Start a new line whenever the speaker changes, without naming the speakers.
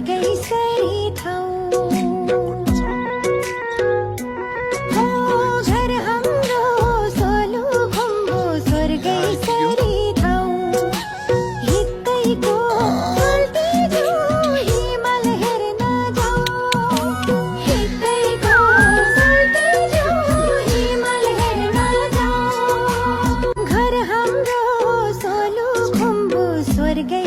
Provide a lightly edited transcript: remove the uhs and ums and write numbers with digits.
स्वर्गै सरी ठाउँ हो घर हाम्रो सोलु खुम्बु स्वर्गै सरी ठाउँ हितैको चल्ती जाउँ हिमाल हेर्न जाउँ हितैको चल्ती जाउँ हिमाल हेर्न जाउँ घर हाम्रो सोलु खुम्बु स्वर्गै